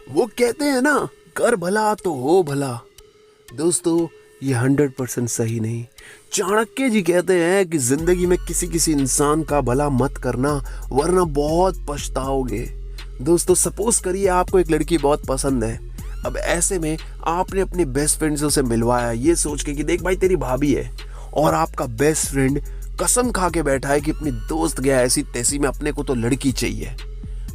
वो कहते हैं ना, कर भला तो हो भला। दोस्तों, ये 100% सही नहीं। चाणक्य जी कहते हैं कि जिंदगी में किसी किसी इंसान का भला मत करना, वरना बहुत पछताओगे। दोस्तों, सपोज करिए आपको एक लड़की बहुत पसंद है। अब ऐसे में आपने अपने बेस्ट फ्रेंड से उसे मिलवाया, ये सोच के कि देख भाई तेरी भाभी है, और आपका बेस्ट फ्रेंड कसम खा के बैठा है कि अपनी दोस्त गया ऐसी तैसी में, अपने को तो लड़की चाहिए।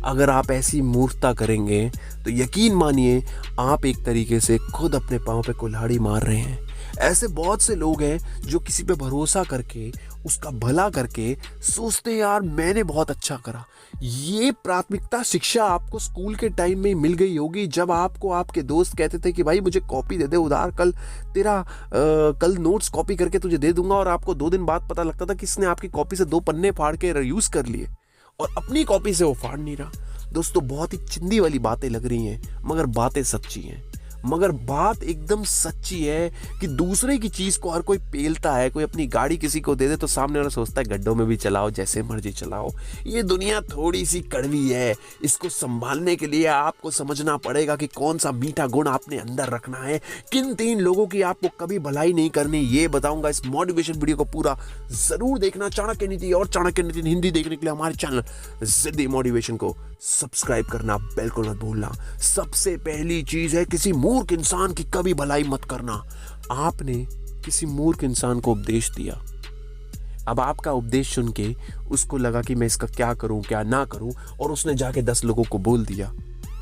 अगर आप ऐसी मूर्खता करेंगे तो यकीन मानिए आप एक तरीके से खुद अपने पाँव पे कुल्हाड़ी मार रहे हैं। ऐसे बहुत से लोग हैं जो किसी पे भरोसा करके उसका भला करके सोचते हैं यार मैंने बहुत अच्छा करा। ये प्राथमिकता शिक्षा आपको स्कूल के टाइम में मिल गई होगी, जब आपको आपके दोस्त कहते थे कि भाई मुझे कॉपी दे दे उधार, कल नोट्स कॉपी करके तुझे दे दूंगा, और आपको 2 दिन बाद पता लगता था कि इसने आपकी कॉपी से 2 पन्ने फाड़ के यूज कर लिए और अपनी कॉपी से वो फाड़ नहीं रहा। दोस्तों, बहुत ही चिंदी वाली बातें लग रही हैं, मगर बातें सच्ची हैं। मगर बात एकदम सच्ची है कि दूसरे की चीज को हर कोई पेलता है। कोई अपनी गाड़ी किसी को दे दे तो सामने वाला सोचता है गड्ढों में भी चलाओ, जैसे मर्जी चलाओ। ये दुनिया थोड़ी सी कड़वी है, इसको संभालने के लिए आपको समझना पड़ेगा कि कौन सा मीठा गुण आपने अंदर रखना है। किन 3 लोगों की आपको कभी भलाई नहीं करनी, ये बताऊंगा। इस मोटिवेशन वीडियो को पूरा जरूर देखना। चाणक्य नीति और चाणक्य नीति हिंदी देखने के लिए हमारे चैनल जिद्दी मोटिवेशन को सब्सक्राइब करना बिल्कुल मत भूलना। सबसे पहली चीज है, किसी मूर्ख इंसान की कभी भलाई मत करना। आपने किसी मूर्ख इंसान को उपदेश दिया, अब आपका उपदेश सुन के उसको लगा कि मैं इसका क्या करूं क्या ना करूं, और उसने जाके 10 लोगों को बोल दिया।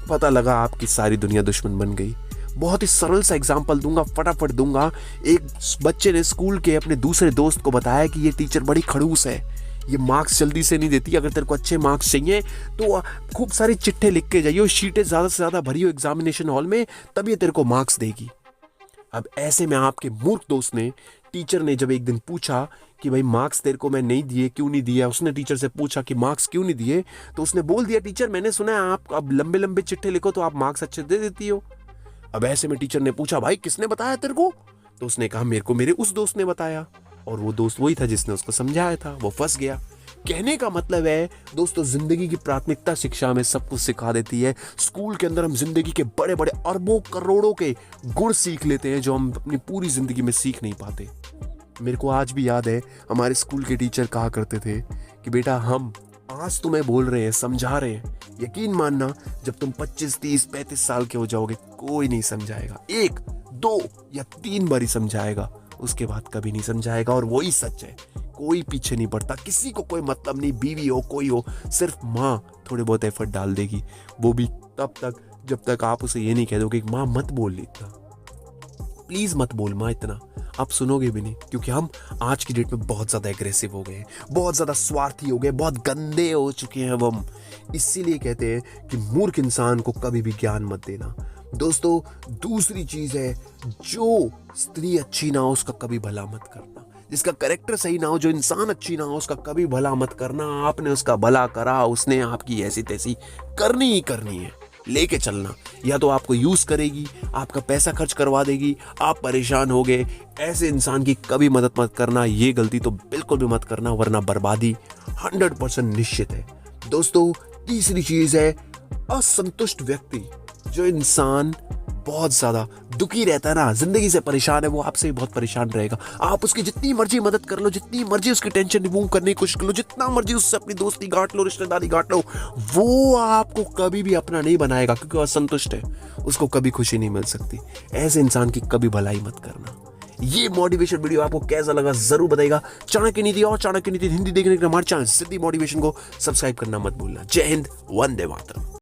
पता लगा आपकी सारी दुनिया दुश्मन बन गई। बहुत ही सरल सा एग्जांपल दूंगा, फटाफट दूंगा। एक बच्चे ने स्कूल के अपने दूसरे दोस्त को बताया कि ये टीचर बड़ी खड़ूस है, ये मार्क्स जल्दी से नहीं देती। अगर तेरे को अच्छे मार्क्स चाहिए तो खूब सारी चिट्ठे लिख के जाइए, शीटें ज्यादा से ज्यादा भरियो एग्जामिनेशन हॉल में, तब ये तेरे को मार्क्स देगी। अब ऐसे में आपके मूर्ख दोस्त ने, टीचर ने जब एक दिन पूछा कि भाई मार्क्स तेरे को मैं नहीं दिए, क्यों नहीं दिया, उसने टीचर से पूछा कि मार्क्स क्यों नहीं दिए, तो उसने बोल दिया टीचर मैंने सुना है आप अब लंबे लंबे चिट्ठे लिखो तो आप मार्क्स अच्छे दे देती हो। अब ऐसे में टीचर ने पूछा भाई किसने बताया तेरे को, तो उसने कहा मेरे को मेरे उस दोस्त ने बताया, और वो दोस्त वही था जिसने उसको समझाया था। वो फंस गया। कहने का मतलब है दोस्तों, जिंदगी की प्राथमिकता शिक्षा में सब कुछ सिखा देती है। स्कूल के अंदर हम जिंदगी के बड़े बड़े अरबों करोड़ों के गुण सीख लेते हैं जो हम अपनी पूरी जिंदगी में सीख नहीं पाते। मेरे को आज भी याद है, हमारे स्कूल के टीचर कहा करते थे कि बेटा हम आज तुम्हें बोल रहे हैं, समझा रहे हैं, यकीन मानना जब तुम 25, 30, 35 साल के हो जाओगे कोई नहीं समझाएगा। 1, 2 या 3 बार ही समझाएगा, उसके बाद कभी नहीं समझाएगा। और वही सच है, कोई पीछे नहीं पड़ता, किसी को कोई मतलब नहीं, बीवी हो कोई हो, सिर्फ माँ थोड़े बहुत एफर्ट डाल देगी, वो भी तब तक जब तक आप उसे ये नहीं कह दोगे कि माँ मत बोल इतना, प्लीज मत बोल माँ इतना, आप सुनोगे भी नहीं। क्योंकि हम आज की डेट में बहुत ज्यादा एग्रेसिव हो गए हैं, बहुत ज्यादा स्वार्थी हो गए, बहुत गंदे हो चुके हैं हम। इसीलिए कहते हैं कि मूर्ख इंसान को कभी भी ज्ञान मत देना। दोस्तों, दूसरी चीज है, जो स्त्री अच्छी ना हो उसका कभी भला मत करना, जिसका कैरेक्टर सही ना हो, जो इंसान अच्छी ना हो उसका कभी भला मत करना। आपने उसका भला करा, उसने आपकी ऐसी तैसी करनी ही करनी है, लेके चलना। या तो आपको यूज करेगी, आपका पैसा खर्च करवा देगी, आप परेशान हो गए। ऐसे इंसान की कभी मदद मत करना, ये गलती तो बिल्कुल भी मत करना, वरना बर्बादी 100% निश्चित है। दोस्तों, तीसरी चीज है असंतुष्ट व्यक्ति। जो इंसान बहुत ज्यादा दुखी रहता है ना, जिंदगी से परेशान है, वो आपसे भी बहुत परेशान रहेगा। आप उसकी जितनी मर्जी मदद कर लो, जितनी मर्जी उसकी टेंशन रिमूव करने की कोशिश कर लो, जितना मर्जी उससे अपनी दोस्ती गांठ लो, रिश्तेदारी गांठ लो, वो आपको कभी भी अपना नहीं बनाएगा, क्योंकि वो असंतुष्ट है, उसको कभी खुशी नहीं मिल सकती। ऐसे इंसान की कभी भलाई मत करना। ये मोटिवेशन वीडियो आपको कैसा लगा जरूर बताइएगा। चाणक्य नीति और चाणक्य नीति हिंदी देखने के लिए हमारे चैनल सिद्धि मोटिवेशन को सब्सक्राइब करना मत भूलना। जय हिंद, वंदे मातरम।